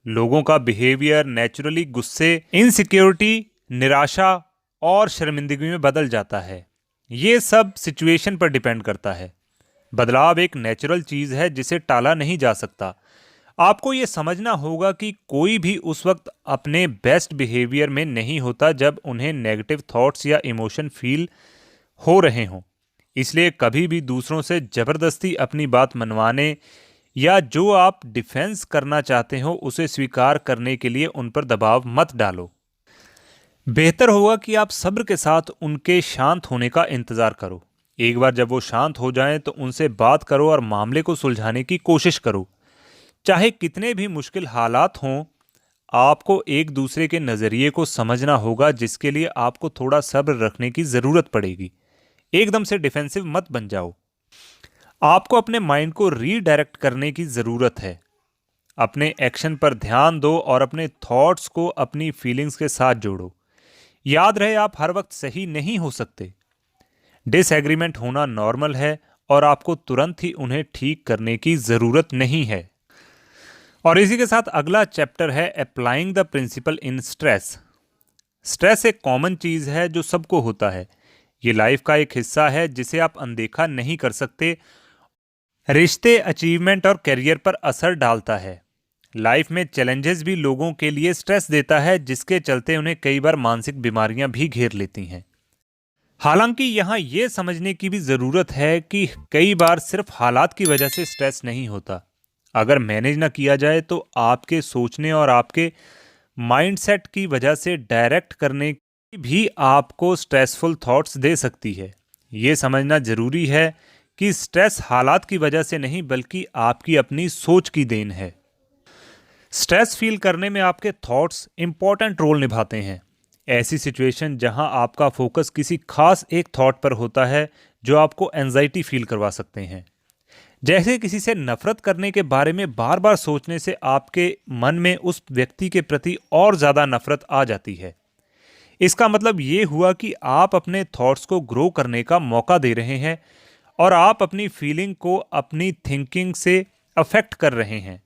लोगों का बिहेवियर नेचुरली गुस्से, इनसिक्योरिटी, निराशा और शर्मिंदगी में बदल जाता है। ये सब सिचुएशन पर डिपेंड करता है। बदलाव एक नेचुरल चीज़ है जिसे टाला नहीं जा सकता। आपको ये समझना होगा कि कोई भी उस वक्त अपने बेस्ट बिहेवियर में नहीं होता जब उन्हें नेगेटिव थॉट्स या इमोशन फील हो रहे हों। इसलिए कभी भी दूसरों से ज़बरदस्ती अपनी बात मनवाने या जो आप डिफेंस करना चाहते हो उसे स्वीकार करने के लिए उन पर दबाव मत डालो। बेहतर होगा कि आप सब्र के साथ उनके शांत होने का इंतज़ार करो। एक बार जब वो शांत हो जाएं तो उनसे बात करो और मामले को सुलझाने की कोशिश करो। चाहे कितने भी मुश्किल हालात हों, आपको एक दूसरे के नज़रिए को समझना होगा, जिसके लिए आपको थोड़ा सब्र रखने की ज़रूरत पड़ेगी। एकदम से डिफेंसिव मत बन जाओ। आपको अपने माइंड को रीडायरेक्ट करने की ज़रूरत है। अपने एक्शन पर ध्यान दो और अपने थॉट्स को अपनी फीलिंग्स के साथ जोड़ो। याद रहे, आप हर वक्त सही नहीं हो सकते। डिसएग्रीमेंट होना नॉर्मल है और आपको तुरंत ही उन्हें ठीक करने की ज़रूरत नहीं है। और इसी के साथ अगला चैप्टर है applying the principle in stress. Stress एक कॉमन चीज़ है जो सबको होता है। ये लाइफ का एक हिस्सा है जिसे आप अनदेखा नहीं कर सकते। रिश्ते, अचीवमेंट और करियर पर असर डालता है। लाइफ में चैलेंजेस भी लोगों के लिए स्ट्रेस देता है, जिसके चलते उन्हें कई बार मानसिक बीमारियां भी घेर लेती हैं। हालांकि यहाँ ये समझने की भी ज़रूरत है कि कई बार सिर्फ हालात की वजह से स्ट्रेस नहीं होता। अगर मैनेज ना किया जाए तो आपके सोचने और आपके माइंडसेट की वजह से डायरेक्ट करने की भी आपको स्ट्रेसफुल थॉट्स दे सकती है। ये समझना ज़रूरी है कि स्ट्रेस हालात की वजह से नहीं बल्कि आपकी अपनी सोच की देन है। स्ट्रेस फील करने में आपके थॉट्स इंपॉर्टेंट रोल निभाते हैं। ऐसी सिचुएशन जहां आपका फोकस किसी खास एक थॉट पर होता है जो आपको एंजाइटी फील करवा सकते हैं। जैसे किसी से नफरत करने के बारे में बार बार सोचने से आपके मन में उस व्यक्ति के प्रति और ज़्यादा नफरत आ जाती है। इसका मतलब ये हुआ कि आप अपने थॉट्स को ग्रो करने का मौका दे रहे हैं और आप अपनी फीलिंग को अपनी थिंकिंग से अफेक्ट कर रहे हैं।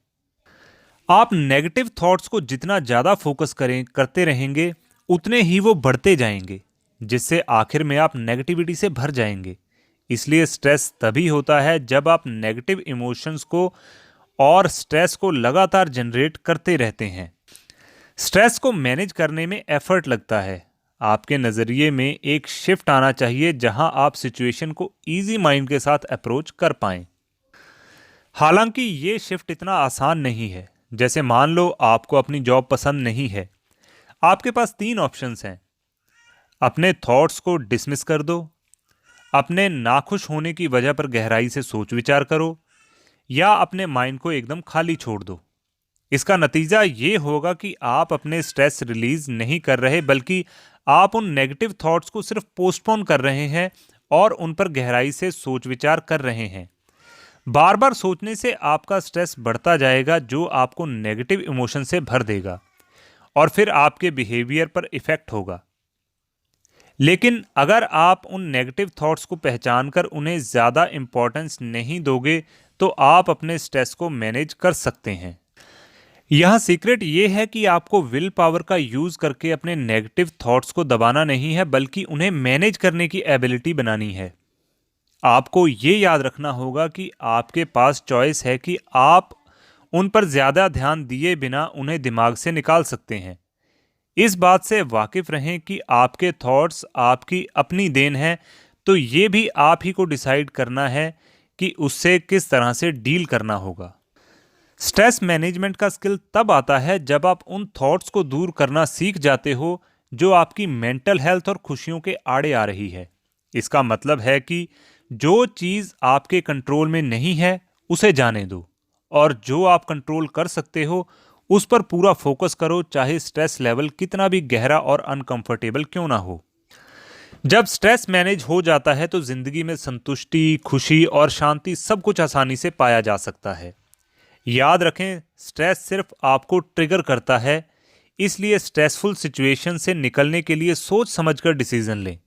आप नेगेटिव थॉट्स को जितना ज़्यादा फोकस करते रहेंगे उतने ही वो बढ़ते जाएंगे, जिससे आखिर में आप नेगेटिविटी से भर जाएंगे। इसलिए स्ट्रेस तभी होता है जब आप नेगेटिव इमोशंस को और स्ट्रेस को लगातार जनरेट करते रहते हैं। स्ट्रेस को मैनेज करने में एफर्ट लगता है। आपके नज़रिए में एक शिफ्ट आना चाहिए जहां आप सिचुएशन को इजी माइंड के साथ अप्रोच कर पाएं। हालांकि ये शिफ्ट इतना आसान नहीं है। जैसे मान लो आपको अपनी जॉब पसंद नहीं है। आपके पास 3 ऑप्शंस हैं। अपने थॉट्स को डिसमिस कर दो, अपने नाखुश होने की वजह पर गहराई से सोच विचार करो, या अपने माइंड को एकदम खाली छोड़ दो। इसका नतीजा ये होगा कि आप अपने स्ट्रेस रिलीज नहीं कर रहे बल्कि आप उन नेगेटिव थॉट्स को सिर्फ पोस्टपोन कर रहे हैं और उन पर गहराई से सोच विचार कर रहे हैं। बार बार सोचने से आपका स्ट्रेस बढ़ता जाएगा जो आपको नेगेटिव इमोशन से भर देगा और फिर आपके बिहेवियर पर इफेक्ट होगा। लेकिन अगर आप उन नेगेटिव थॉट्स को पहचानकर उन्हें ज़्यादा इम्पोर्टेंस नहीं दोगे तो आप अपने स्ट्रेस को मैनेज कर सकते हैं। यहाँ सीक्रेट ये है कि आपको विल पावर का यूज करके अपने नेगेटिव थॉट्स को दबाना नहीं है, बल्कि उन्हें मैनेज करने की एबिलिटी बनानी है। आपको ये याद रखना होगा कि आपके पास चॉइस है कि आप उन पर ज़्यादा ध्यान दिए बिना उन्हें दिमाग से निकाल सकते हैं। इस बात से वाकिफ रहें कि आपके थॉट्स आपकी अपनी देन है, तो ये भी आप ही को डिसाइड करना है कि उससे किस तरह से डील करना होगा। स्ट्रेस मैनेजमेंट का स्किल तब आता है जब आप उन थॉट्स को दूर करना सीख जाते हो जो आपकी मेंटल हेल्थ और खुशियों के आड़े आ रही है। इसका मतलब है कि जो चीज़ आपके कंट्रोल में नहीं है उसे जाने दो, और जो आप कंट्रोल कर सकते हो उस पर पूरा फोकस करो, चाहे स्ट्रेस लेवल कितना भी गहरा और अनकंफर्टेबल क्यों ना हो। जब स्ट्रेस मैनेज हो जाता है तो जिंदगी में संतुष्टि, खुशी और शांति सब कुछ आसानी से पाया जा सकता है। याद रखें, स्ट्रेस सिर्फ आपको ट्रिगर करता है, इसलिए स्ट्रेसफुल सिचुएशन से निकलने के लिए सोच समझकर डिसीजन लें।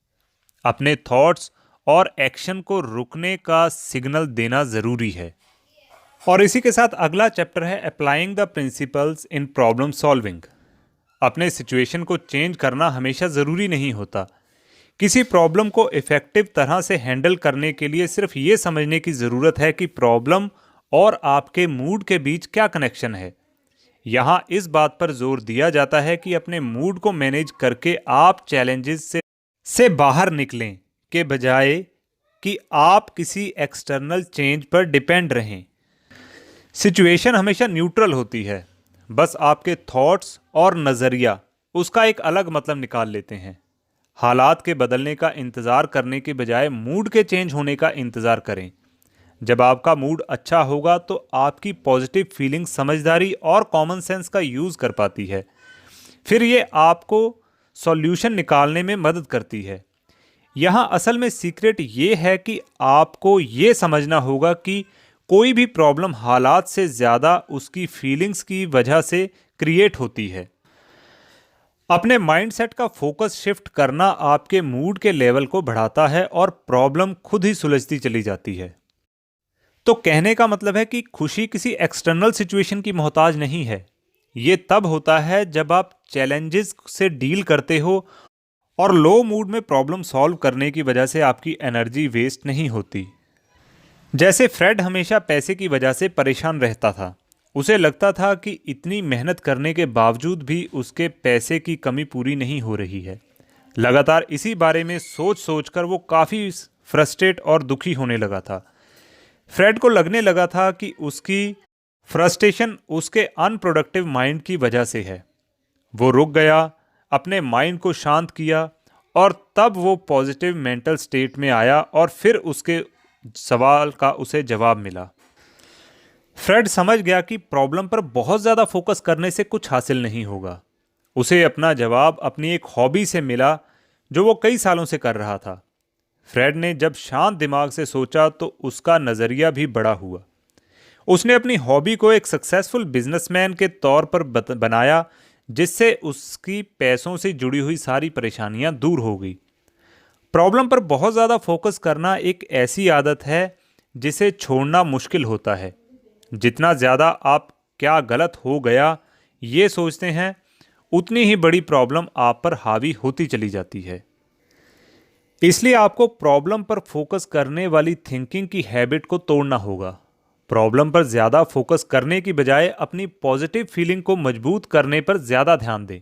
अपने थॉट्स और एक्शन को रुकने का सिग्नल देना ज़रूरी है। और इसी के साथ अगला चैप्टर है applying the principles in problem solving. अपने सिचुएशन को चेंज करना हमेशा ज़रूरी नहीं होता। किसी प्रॉब्लम को इफ़ेक्टिव तरह से हैंडल करने के लिए सिर्फ ये समझने की ज़रूरत है कि प्रॉब्लम और आपके मूड के बीच क्या कनेक्शन है। यहाँ इस बात पर जोर दिया जाता है कि अपने मूड को मैनेज करके आप चैलेंजेस से बाहर निकलें के बजाय कि आप किसी एक्सटर्नल चेंज पर डिपेंड रहें। सिचुएशन हमेशा न्यूट्रल होती है, बस आपके थॉट्स और नज़रिया उसका एक अलग मतलब निकाल लेते हैं। हालात के बदलने का इंतज़ार करने के बजाय मूड के चेंज होने का इंतज़ार करें। जब आपका मूड अच्छा होगा तो आपकी पॉजिटिव फीलिंग समझदारी और कॉमन सेंस का यूज़ कर पाती है। फिर ये आपको सॉल्यूशन निकालने में मदद करती है। यहाँ असल में सीक्रेट ये है कि आपको ये समझना होगा कि कोई भी प्रॉब्लम हालात से ज़्यादा उसकी फीलिंग्स की वजह से क्रिएट होती है। अपने माइंडसेट का फोकस शिफ्ट करना आपके मूड के लेवल को बढ़ाता है और प्रॉब्लम खुद ही सुलझती चली जाती है। तो कहने का मतलब है कि खुशी किसी एक्सटर्नल सिचुएशन की मोहताज नहीं है। ये तब होता है जब आप चैलेंजेस से डील करते हो और लो मूड में प्रॉब्लम सॉल्व करने की वजह से आपकी एनर्जी वेस्ट नहीं होती। जैसे फ्रेड हमेशा पैसे की वजह से परेशान रहता था। उसे लगता था कि इतनी मेहनत करने के बावजूद भी उसके पैसे की कमी पूरी नहीं हो रही है। लगातार इसी बारे में सोच सोच कर वो काफ़ी फ्रस्ट्रेट और दुखी होने लगा था। फ्रेड को लगने लगा था कि उसकी फ्रस्ट्रेशन उसके अनप्रोडक्टिव माइंड की वजह से है। वो रुक गया, अपने माइंड को शांत किया और तब वो पॉजिटिव मेंटल स्टेट में आया और फिर उसके सवाल का उसे जवाब मिला। फ्रेड समझ गया कि प्रॉब्लम पर बहुत ज़्यादा फोकस करने से कुछ हासिल नहीं होगा। उसे अपना जवाब अपनी एक हॉबी से मिला जो वो कई सालों से कर रहा था। फ्रेड ने जब शांत दिमाग से सोचा तो उसका नज़रिया भी बड़ा हुआ। उसने अपनी हॉबी को एक सक्सेसफुल बिजनेसमैन के तौर पर बनाया, जिससे उसकी पैसों से जुड़ी हुई सारी परेशानियां दूर हो गई। प्रॉब्लम पर बहुत ज़्यादा फोकस करना एक ऐसी आदत है जिसे छोड़ना मुश्किल होता है। जितना ज़्यादा आप क्या गलत हो गया ये सोचते हैं, उतनी ही बड़ी प्रॉब्लम आप पर हावी होती चली जाती है। इसलिए आपको प्रॉब्लम पर फोकस करने वाली थिंकिंग की हैबिट को तोड़ना होगा। प्रॉब्लम पर ज़्यादा फोकस करने की बजाय अपनी पॉजिटिव फीलिंग को मजबूत करने पर ज़्यादा ध्यान दें।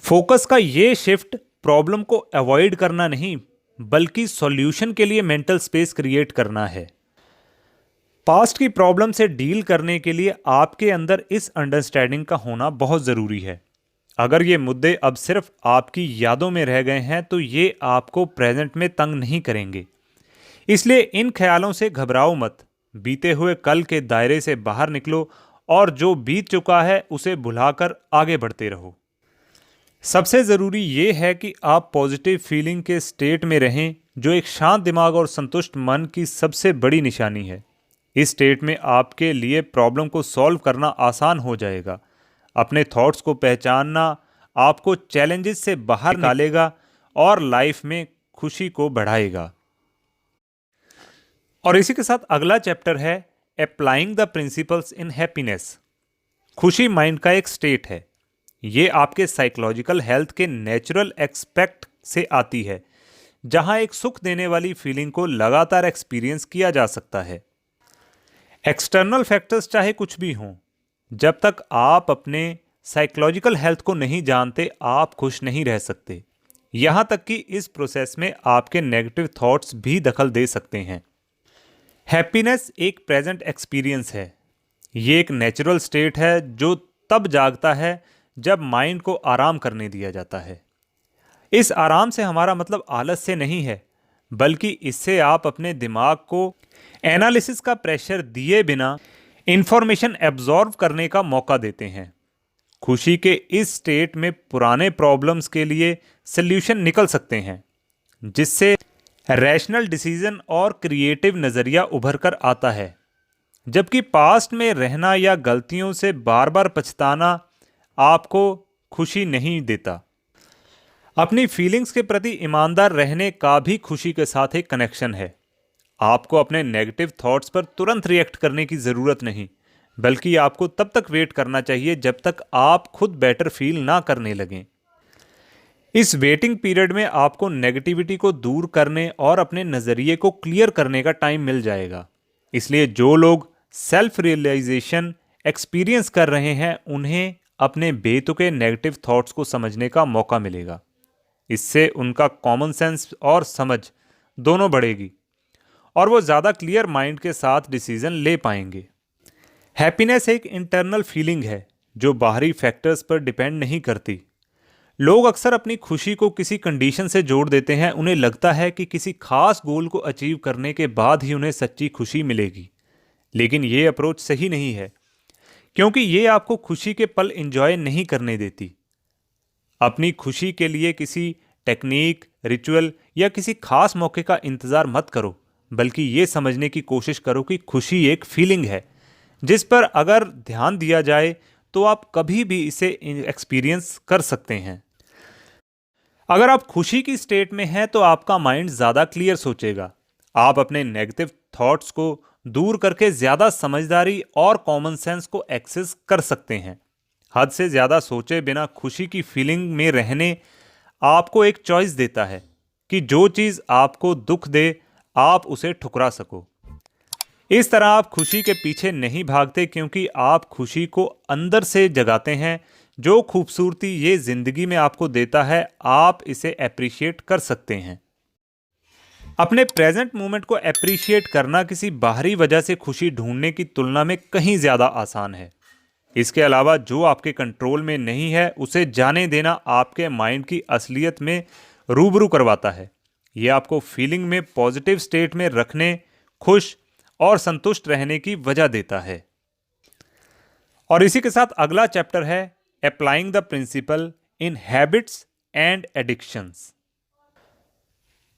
फोकस का ये शिफ्ट प्रॉब्लम को अवॉइड करना नहीं, बल्कि सॉल्यूशन के लिए मेंटल स्पेस क्रिएट करना है। पास्ट की प्रॉब्लम से डील करने के लिए आपके अंदर इस अंडरस्टैंडिंग का होना बहुत ज़रूरी है। अगर ये मुद्दे अब सिर्फ आपकी यादों में रह गए हैं तो ये आपको प्रेजेंट में तंग नहीं करेंगे। इसलिए इन ख्यालों से घबराओ मत। बीते हुए कल के दायरे से बाहर निकलो और जो बीत चुका है उसे भुलाकर आगे बढ़ते रहो। सबसे ज़रूरी ये है कि आप पॉजिटिव फीलिंग के स्टेट में रहें, जो एक शांत दिमाग और संतुष्ट मन की सबसे बड़ी निशानी है। इस स्टेट में आपके लिए प्रॉब्लम को सॉल्व करना आसान हो जाएगा। अपने थॉट्स को पहचानना आपको चैलेंजेस से बाहर निकालेगा और लाइफ में खुशी को बढ़ाएगा। और इसी के साथ अगला चैप्टर है applying the principles in happiness. खुशी माइंड का एक स्टेट है। ये आपके साइकोलॉजिकल हेल्थ के नेचुरल एक्सपेक्ट से आती है, जहां एक सुख देने वाली फीलिंग को लगातार एक्सपीरियंस किया जा सकता है। एक्सटर्नल फैक्टर्स चाहे कुछ भी हों, जब तक आप अपने साइकोलॉजिकल हेल्थ को नहीं जानते, आप खुश नहीं रह सकते। यहाँ तक कि इस प्रोसेस में आपके नेगेटिव थॉट्स भी दखल दे सकते हैं। हैप्पीनेस एक प्रेजेंट एक्सपीरियंस है। ये एक नेचुरल स्टेट है जो तब जागता है जब माइंड को आराम करने दिया जाता है। इस आराम से हमारा मतलब आलस से नहीं है, बल्कि इससे आप अपने दिमाग को एनालिसिस का प्रेशर दिए बिना इंफॉर्मेशन एब्जॉर्व करने का मौका देते हैं। खुशी के इस स्टेट में पुराने प्रॉब्लम्स के लिए सल्यूशन निकल सकते हैं, जिससे रैशनल डिसीजन और क्रिएटिव नज़रिया उभर कर आता है। जबकि पास्ट में रहना या गलतियों से बार बार पछताना आपको खुशी नहीं देता। अपनी फीलिंग्स के प्रति ईमानदार रहने का भी खुशी के साथ एक कनेक्शन है। आपको अपने नेगेटिव थॉट्स पर तुरंत रिएक्ट करने की ज़रूरत नहीं, बल्कि आपको तब तक वेट करना चाहिए जब तक आप खुद बेटर फील ना करने लगें। इस वेटिंग पीरियड में आपको नेगेटिविटी को दूर करने और अपने नज़रिए को क्लियर करने का टाइम मिल जाएगा। इसलिए जो लोग सेल्फ रियलाइजेशन एक्सपीरियंस कर रहे हैं, उन्हें अपने बेतुके नेगेटिव थॉट्स को समझने का मौका मिलेगा। इससे उनका कॉमन सेंस और समझ दोनों बढ़ेगी और वो ज़्यादा क्लियर माइंड के साथ डिसीजन ले पाएंगे। हैप्पीनेस एक इंटरनल फीलिंग है जो बाहरी फैक्टर्स पर डिपेंड नहीं करती। लोग अक्सर अपनी खुशी को किसी कंडीशन से जोड़ देते हैं। उन्हें लगता है कि किसी खास गोल को अचीव करने के बाद ही उन्हें सच्ची खुशी मिलेगी। लेकिन ये अप्रोच सही नहीं है, क्योंकि ये आपको खुशी के पल एंजॉय नहीं करने देती। अपनी खुशी के लिए किसी टेक्निक, रिचुअल या किसी खास मौके का इंतज़ार मत करो, बल्कि ये समझने की कोशिश करो कि खुशी एक फीलिंग है जिस पर अगर ध्यान दिया जाए तो आप कभी भी इसे एक्सपीरियंस कर सकते हैं। अगर आप खुशी की स्टेट में हैं तो आपका माइंड ज़्यादा क्लियर सोचेगा। आप अपने नेगेटिव थॉट्स को दूर करके ज़्यादा समझदारी और कॉमन सेंस को एक्सेस कर सकते हैं। हद से ज़्यादा सोचे बिना खुशी की फीलिंग में रहने आपको एक चॉइस देता है कि जो चीज़ आपको दुख दे आप उसे ठुकरा सको। इस तरह आप खुशी के पीछे नहीं भागते, क्योंकि आप खुशी को अंदर से जगाते हैं। जो खूबसूरती ये जिंदगी में आपको देता है, आप इसे एप्रिशिएट कर सकते हैं। अपने प्रेजेंट मोमेंट को एप्रिशिएट करना किसी बाहरी वजह से खुशी ढूंढने की तुलना में कहीं ज़्यादा आसान है। इसके अलावा जो आपके कंट्रोल में नहीं है, उसे जाने देना आपके माइंड की असलियत में रूबरू करवाता है। यह आपको फीलिंग में पॉजिटिव स्टेट में रखने, खुश और संतुष्ट रहने की वजह देता है। और इसी के साथ अगला चैप्टर है applying the principle in habits and addictions.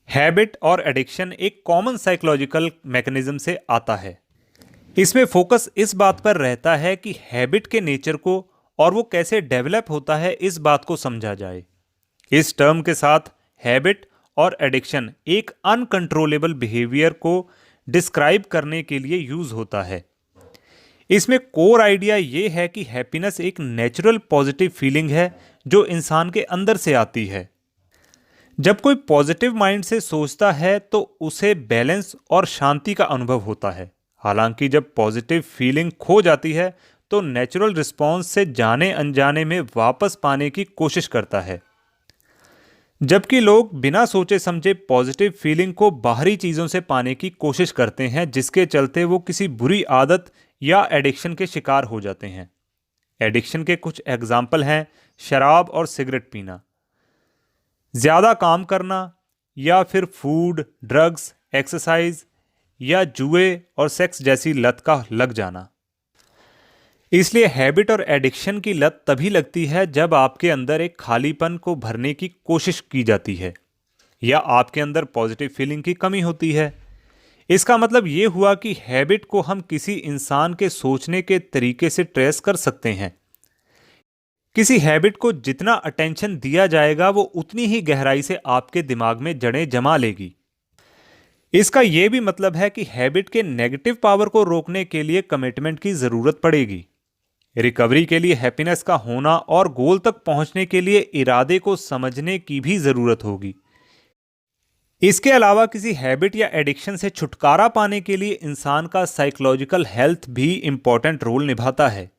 Habit और एडिक्शन एक कॉमन साइकोलॉजिकल मैकेनिज्म से आता है। इसमें फोकस इस बात पर रहता है कि हैबिट के नेचर को और वो कैसे डेवलप होता है, इस बात को समझा जाए। इस टर्म के साथ हैबिट और एडिक्शन एक अनकंट्रोलेबल बिहेवियर को डिस्क्राइब करने के लिए यूज होता है। इसमें कोर आइडिया ये है कि हैप्पीनेस एक नेचुरल पॉजिटिव फीलिंग है जो इंसान के अंदर से आती है। जब कोई पॉजिटिव माइंड से सोचता है तो उसे बैलेंस और शांति का अनुभव होता है। हालांकि जब पॉजिटिव फीलिंग खो जाती है तो नेचुरल रिस्पॉन्स से जाने अनजाने में वापस पाने की कोशिश करता है। जबकि लोग बिना सोचे समझे पॉजिटिव फीलिंग को बाहरी चीज़ों से पाने की कोशिश करते हैं, जिसके चलते वो किसी बुरी आदत या एडिक्शन के शिकार हो जाते हैं। एडिक्शन के कुछ एग्जाम्पल हैं शराब और सिगरेट पीना, ज़्यादा काम करना, या फिर फूड, ड्रग्स, एक्सरसाइज या जुए और सेक्स जैसी लत का लग जाना। इसलिए हैबिट और एडिक्शन की लत तभी लगती है जब आपके अंदर एक खालीपन को भरने की कोशिश की जाती है या आपके अंदर पॉजिटिव फीलिंग की कमी होती है। इसका मतलब ये हुआ कि हैबिट को हम किसी इंसान के सोचने के तरीके से ट्रेस कर सकते हैं। किसी हैबिट को जितना अटेंशन दिया जाएगा वो उतनी ही गहराई से आपके दिमाग में जड़ें जमा लेगी। इसका यह भी मतलब है कि हैबिट के नेगेटिव पावर को रोकने के लिए कमिटमेंट की जरूरत पड़ेगी। रिकवरी के लिए हैप्पीनेस का होना और गोल तक पहुंचने के लिए इरादे को समझने की भी ज़रूरत होगी। इसके अलावा किसी हैबिट या एडिक्शन से छुटकारा पाने के लिए इंसान का साइकोलॉजिकल हेल्थ भी इम्पॉर्टेंट रोल निभाता है।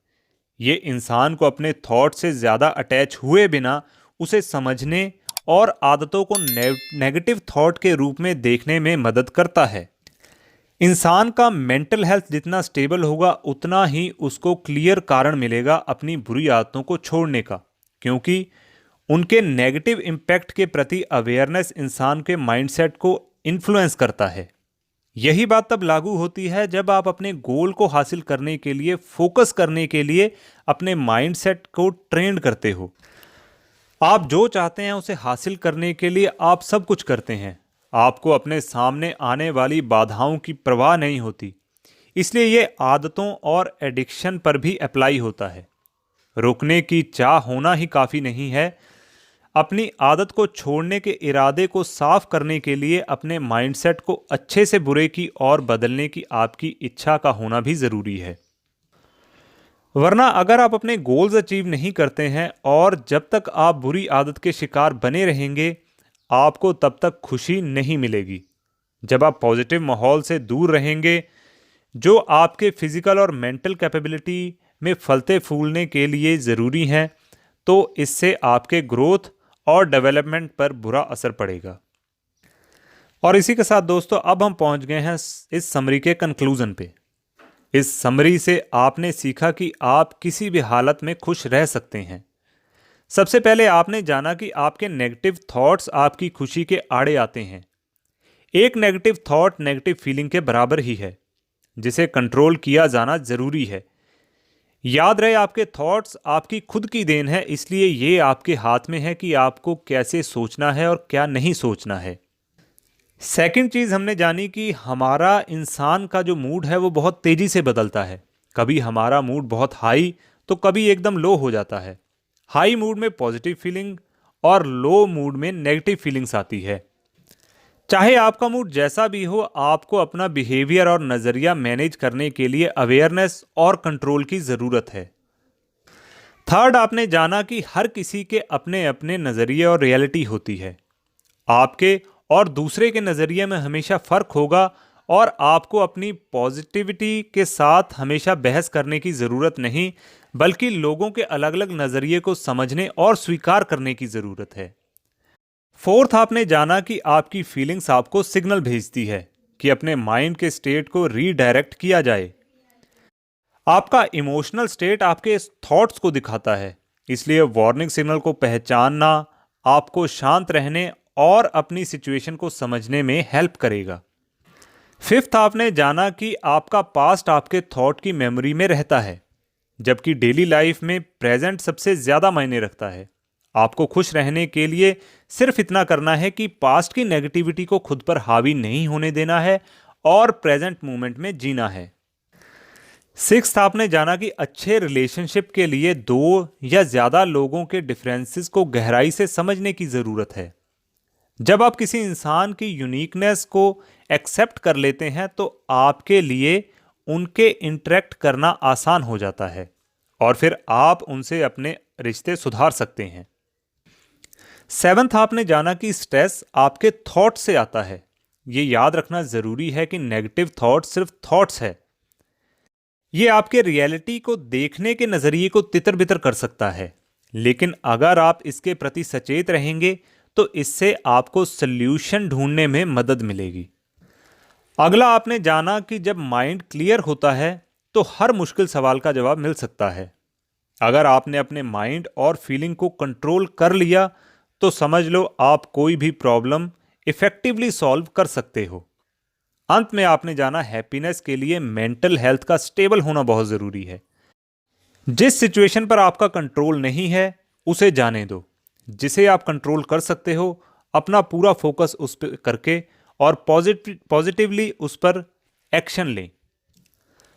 ये इंसान को अपने थॉट से ज़्यादा अटैच हुए बिना उसे समझने और आदतों को नेगेटिव थॉट के रूप में देखने में मदद करता है। इंसान का मेंटल हेल्थ जितना स्टेबल होगा उतना ही उसको क्लियर कारण मिलेगा अपनी बुरी आदतों को छोड़ने का, क्योंकि उनके नेगेटिव इम्पैक्ट के प्रति अवेयरनेस इंसान के माइंडसेट को इन्फ्लुएंस करता है। यही बात तब लागू होती है जब आप अपने गोल को हासिल करने के लिए फोकस करने के लिए अपने माइंडसेट को ट्रेन करते हो। आप जो चाहते हैं उसे हासिल करने के लिए आप सब कुछ करते हैं। आपको अपने सामने आने वाली बाधाओं की परवाह नहीं होती। इसलिए ये आदतों और एडिक्शन पर भी अप्लाई होता है। रोकने की चाह होना ही काफ़ी नहीं है। अपनी आदत को छोड़ने के इरादे को साफ करने के लिए अपने माइंडसेट को अच्छे से बुरे की ओर बदलने की आपकी इच्छा का होना भी ज़रूरी है। वरना अगर आप अपने गोल्स अचीव नहीं करते हैं और जब तक आप बुरी आदत के शिकार बने रहेंगे, आपको तब तक खुशी नहीं मिलेगी। जब आप पॉजिटिव माहौल से दूर रहेंगे जो आपके फिजिकल और मेंटल कैपेबिलिटी में फलते फूलने के लिए ज़रूरी हैं, तो इससे आपके ग्रोथ और डेवलपमेंट पर बुरा असर पड़ेगा। और इसी के साथ दोस्तों अब हम पहुंच गए हैं इस समरी के कंक्लूजन पे। इस समरी से आपने सीखा कि आप किसी भी हालत में खुश रह सकते हैं। सबसे पहले आपने जाना कि आपके नेगेटिव थॉट्स आपकी खुशी के आड़े आते हैं। एक नेगेटिव थॉट नेगेटिव फीलिंग के बराबर ही है, जिसे कंट्रोल किया जाना जरूरी है। याद रहे, आपके थॉट्स आपकी खुद की देन है, इसलिए ये आपके हाथ में है कि आपको कैसे सोचना है और क्या नहीं सोचना है। सेकंड चीज़ हमने जानी कि हमारा इंसान का जो मूड है वो बहुत तेज़ी से बदलता है। कभी हमारा मूड बहुत हाई तो कभी एकदम लो हो जाता है। हाई मूड में पॉजिटिव फीलिंग और लो मूड में नेगेटिव फीलिंग्स आती है। चाहे आपका मूड जैसा भी हो, आपको अपना बिहेवियर और नज़रिया मैनेज करने के लिए अवेयरनेस और कंट्रोल की ज़रूरत है। थर्ड, आपने जाना कि हर किसी के अपने अपने नज़रिए और रियलिटी होती है। आपके और दूसरे के नज़रिए में हमेशा फ़र्क होगा और आपको अपनी पॉजिटिविटी के साथ हमेशा बहस करने की ज़रूरत नहीं, बल्कि लोगों के अलग अलग नज़रिए को समझने और स्वीकार करने की ज़रूरत है। फोर्थ, आपने जाना कि आपकी फीलिंग्स आपको सिग्नल भेजती है कि अपने माइंड के स्टेट को रीडायरेक्ट किया जाए। आपका इमोशनल स्टेट आपके थॉट्स को दिखाता है, इसलिए वार्निंग सिग्नल को पहचानना आपको शांत रहने और अपनी सिचुएशन को समझने में हेल्प करेगा। फिफ्थ, आपने जाना कि आपका पास्ट आपके थॉट की मेमोरी में रहता है, जबकि डेली लाइफ में प्रेजेंट सबसे ज़्यादा मायने रखता है। आपको खुश रहने के लिए सिर्फ इतना करना है कि पास्ट की नेगेटिविटी को खुद पर हावी नहीं होने देना है और प्रेजेंट मोमेंट में जीना है। सिक्स्थ, आपने जाना कि अच्छे रिलेशनशिप के लिए दो या ज़्यादा लोगों के डिफरेंसेस को गहराई से समझने की ज़रूरत है। जब आप किसी इंसान की यूनिकनेस को एक्सेप्ट कर लेते हैं तो आपके लिए उनके इंटरेक्ट करना आसान हो जाता है और फिर आप उनसे अपने रिश्ते सुधार सकते हैं। सेवंथ, आपने जाना कि स्ट्रेस आपके थॉट से आता है। ये याद रखना ज़रूरी है कि नेगेटिव थॉट सिर्फ थॉट्स है। ये आपके रियलिटी को देखने के नज़रिए को तितर बितर कर सकता है, लेकिन अगर आप इसके प्रति सचेत रहेंगे तो इससे आपको सल्यूशन ढूंढने में मदद मिलेगी। अगला, आपने जाना कि जब माइंड क्लियर होता है तो हर मुश्किल सवाल का जवाब मिल सकता है। अगर आपने अपने माइंड और फीलिंग को कंट्रोल कर लिया तो समझ लो आप कोई भी प्रॉब्लम इफेक्टिवली सॉल्व कर सकते हो। अंत में आपने जाना हैप्पीनेस के लिए मेंटल हेल्थ का स्टेबल होना बहुत ज़रूरी है। जिस सिचुएशन पर आपका कंट्रोल नहीं है उसे जाने दो। जिसे आप कंट्रोल कर सकते हो अपना पूरा फोकस उस पर करके और पॉजिटिवली उस पर एक्शन लें।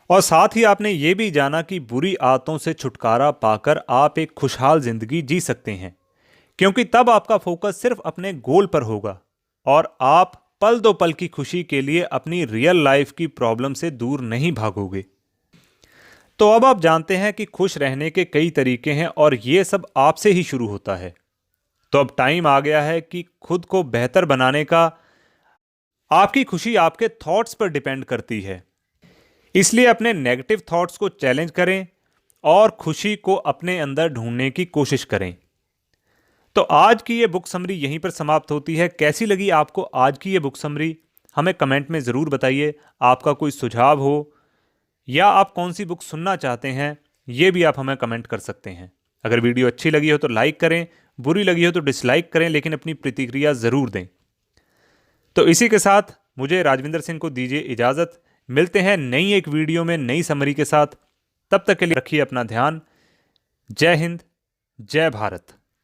और साथ ही आपने ये भी जाना कि बुरी आदतों से छुटकारा पाकर आप एक खुशहाल जिंदगी जी सकते हैं, क्योंकि तब आपका फोकस सिर्फ अपने गोल पर होगा और आप पल दो पल की खुशी के लिए अपनी रियल लाइफ की प्रॉब्लम से दूर नहीं भागोगे। तो अब आप जानते हैं कि खुश रहने के कई तरीके हैं और ये सब आपसे ही शुरू होता है। तो अब टाइम आ गया है कि खुद को बेहतर बनाने का। आपकी खुशी आपके थॉट्स पर डिपेंड करती है, इसलिए अपने नेगेटिव थॉट्स को चैलेंज करें और खुशी को अपने अंदर ढूंढने की कोशिश करें। तो आज की ये बुक समरी यहीं पर समाप्त होती है। कैसी लगी आपको आज की ये बुक समरी, हमें कमेंट में ज़रूर बताइए। आपका कोई सुझाव हो या आप कौन सी बुक सुनना चाहते हैं, ये भी आप हमें कमेंट कर सकते हैं। अगर वीडियो अच्छी लगी हो तो लाइक करें, बुरी लगी हो तो डिसलाइक करें, लेकिन अपनी प्रतिक्रिया ज़रूर दें। तो इसी के साथ मुझे राजविंदर सिंह को दीजिए इजाज़त। मिलते हैं नई एक वीडियो में नई समरी के साथ। तब तक के लिए रखिए अपना ध्यान। जय हिंद, जय भारत।